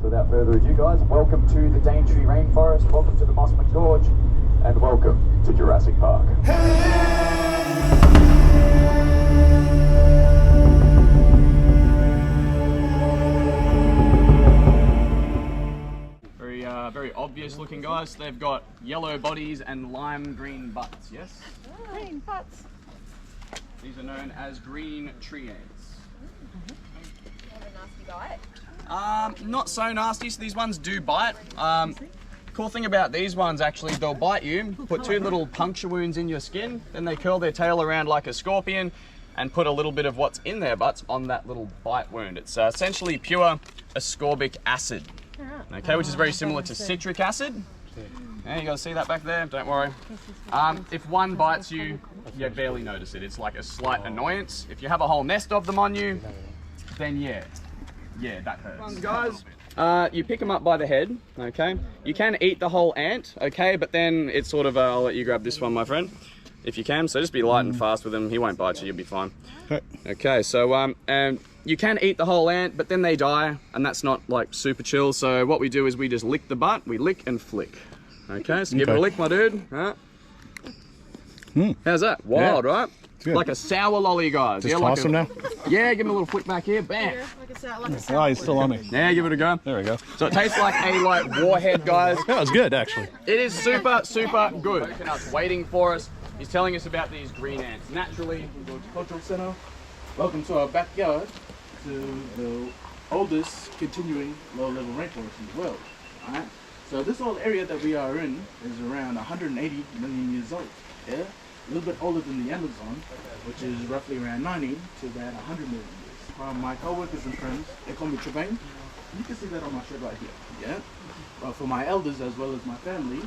without further ado, guys, welcome to the Daintree Rainforest, welcome to the Mossman Gorge, and welcome to Jurassic Park. Very obvious looking guys. They've got yellow bodies and lime green butts, yes? Green butts. These are known as green tree ants. Have a nasty bite? Not so nasty, so these ones do bite. Cool thing about these ones, actually, they'll bite you, put two little puncture wounds in your skin, then they curl their tail around like a scorpion and put a little bit of what's in their butts on that little bite wound. It's essentially pure ascorbic acid, okay, which is very similar to citric acid. Yeah, you guys see that back there? Don't worry. If one bites you, you barely notice it. It's like a slight annoyance. If you have a whole nest of them on you, then yeah, that hurts. Guys, you pick them up by the head, okay? You can eat the whole ant, okay? But then it's sort of, I'll let you grab this one, my friend, if you can. So just be light and fast with him. He won't bite you, you'll be fine. Okay, so you can eat the whole ant, but then they die, and that's not like super chill. So what we do is we just lick the butt, we lick and flick. Okay, so give it a lick, my dude. Huh? How's that? Wild, right? Like a sour lolly, guys. Just like toss him now? Yeah, give him a little flick back here, bam. Oh, he's still on me. Yeah, give it a go. There we go. So it tastes like a warhead, guys. That was good, actually. It is super, super good. Coconut's waiting for us. He's telling us about these green ants. Naturally, from Gorge Cultural Center. Welcome to our backyard, to the oldest continuing low-level rainforest in the world. Alright? So this whole area that we are in is around 180 million years old. Yeah? A little bit older than the Amazon, which is roughly around 90 to about 100 million years. My co-workers and friends, they call me Trevain. You can see that on my shirt right here. Yeah? But for my elders as well as my family,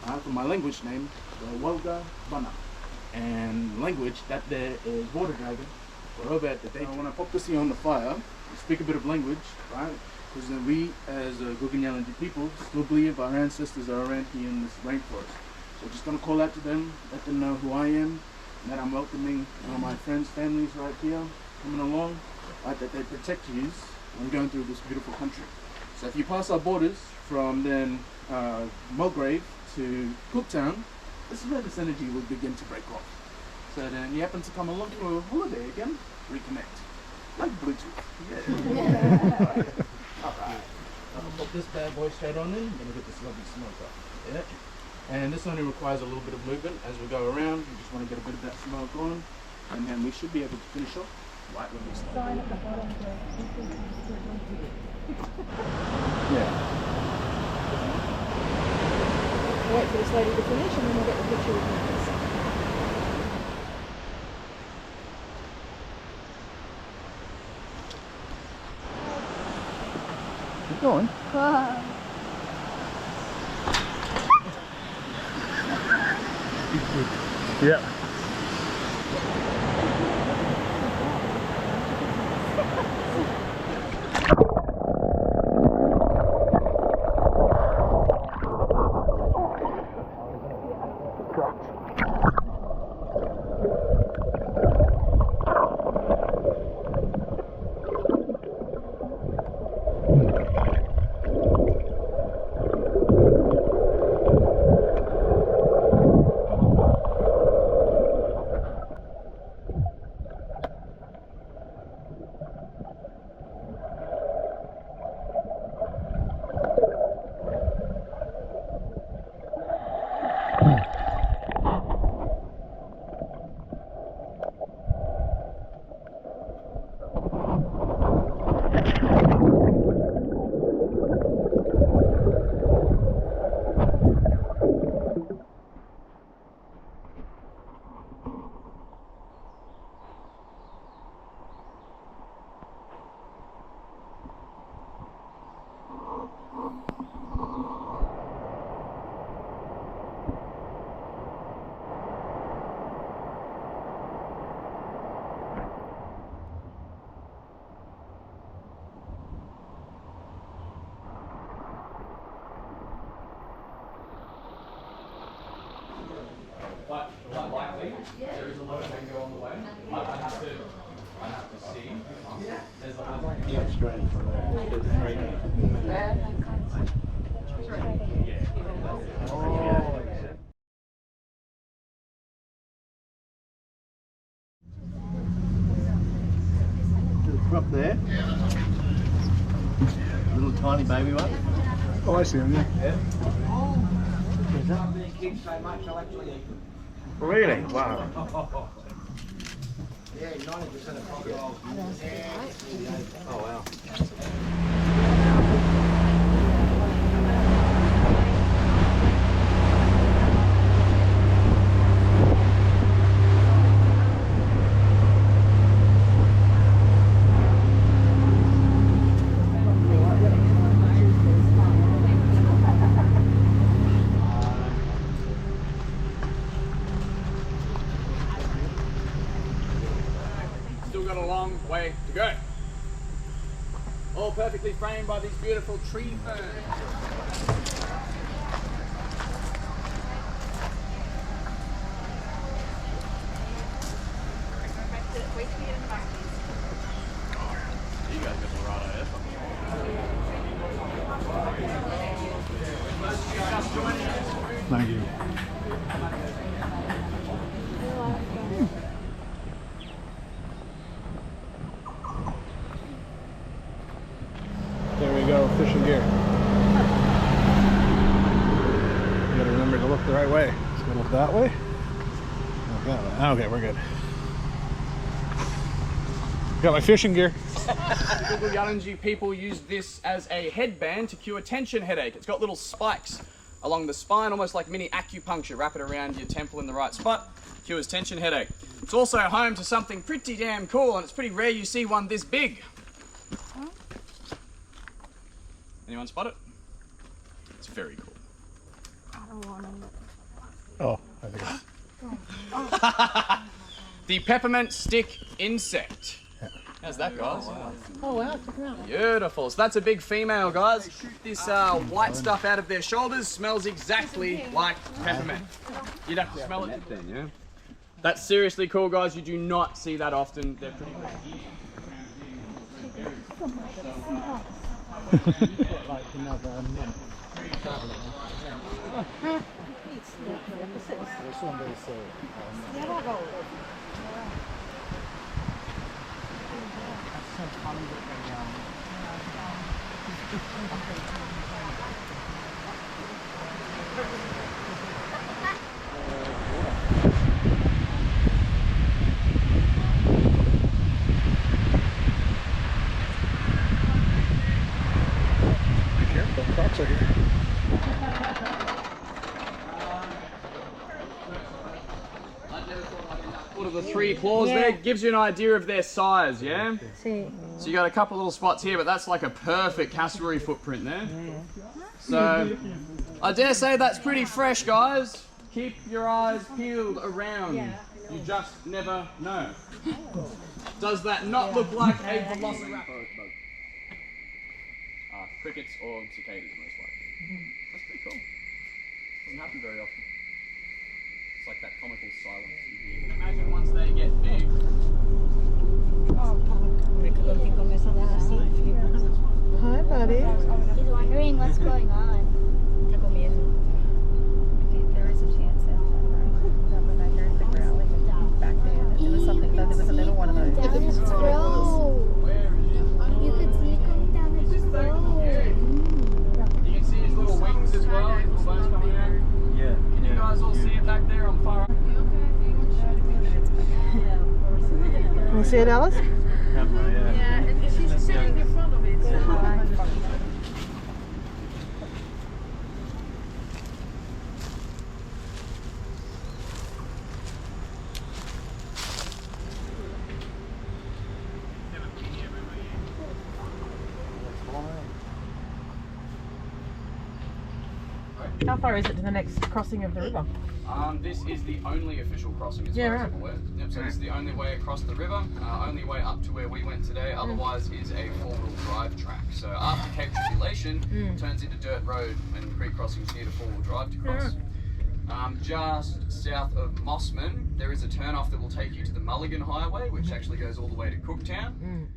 for my language name, the Walga Bana. And language, that there is water dragon. We're over at the day. When I pop this here on the fire, we speak a bit of language, right? Because we, as Gugunyalandi people, still believe our ancestors are around here in this rainforest. So just gonna call out to them, let them know who I am, and that I'm welcoming my friends, families right here, coming along, right, that they protect you when going through this beautiful country. So if you pass our borders from then Mulgrave to Cooktown, this is where this energy will begin to break off. So then you happen to come along for a holiday again, reconnect. Like Bluetooth. Yeah. Alright. I'll put this bad boy straight on in, I'm gonna get this lovely smoke up. Yeah. And this only requires a little bit of movement as we go around. You just want to get a bit of that smoke on, and then we should be able to finish off right when we start. Yeah. Wait for this lady to finish and then we'll get the picture with you. Keep going. Yeah. Quite likely, there is a lot of mango on the way. I have to see. There's a lot of Yeah, straight from there. there. Little tiny baby one. Oh, I see him. Yeah. Really? Wow. Oh wow. Still got a long way to go. All perfectly framed by these beautiful tree ferns. You guys got the right idea. Thank you. There we go, fishing gear. You gotta remember to look the right way. So go look that way. Look that way. Okay, we're good. Got my fishing gear. Typical Yaranji people use this as a headband to cure tension headache. It's got little spikes along the spine, almost like mini acupuncture. Wrap it around your temple in the right spot, cures tension headache. It's also home to something pretty damn cool, and it's pretty rare you see one this big. Anyone spot it? It's very cool. I don't want to. Oh, I think The peppermint stick insect. How's that, guys? Oh wow, check it out. Beautiful. So that's a big female, guys. This white stuff out of their shoulders smells exactly like peppermint. You'd have to smell it then, yeah? That's seriously cool, guys. You do not see that often. They're pretty rare. Be careful, crocs are here. What are the three claws there? Gives you an idea of their size, yeah? See. So you got a couple little spots here, but that's like a perfect cassowary footprint there. So I dare say that's pretty fresh, guys. Keep your eyes peeled around. You just never know. Does that not look like a velociraptor? Crickets or cicadas, most likely. That's pretty cool. Doesn't happen very often. It's like that comical silence you hear. Imagine once they get big. Hi, buddy. He's wondering what's going on. There is a chance that when I heard the growling back then, it was something that there was a little one of those. Down his throat. You could see it coming down his throat. You can see his little wings as well. Little bones coming out. Yeah. Can you guys all see it back there on far? Can you see it, Alice? Camera, yeah. She's sitting in front of it. How far is it to the next crossing of the river? This is the only official crossing as far as I'm aware. Yep, so this is the only way across the river, only way up to where we went today, otherwise is a four-wheel drive track. So after Cape Tribulation, it turns into dirt road and creek crossings need a four-wheel drive to cross. Just south of Mossman, there is a turn-off that will take you to the Mulligan Highway, which actually goes all the way to Cooktown.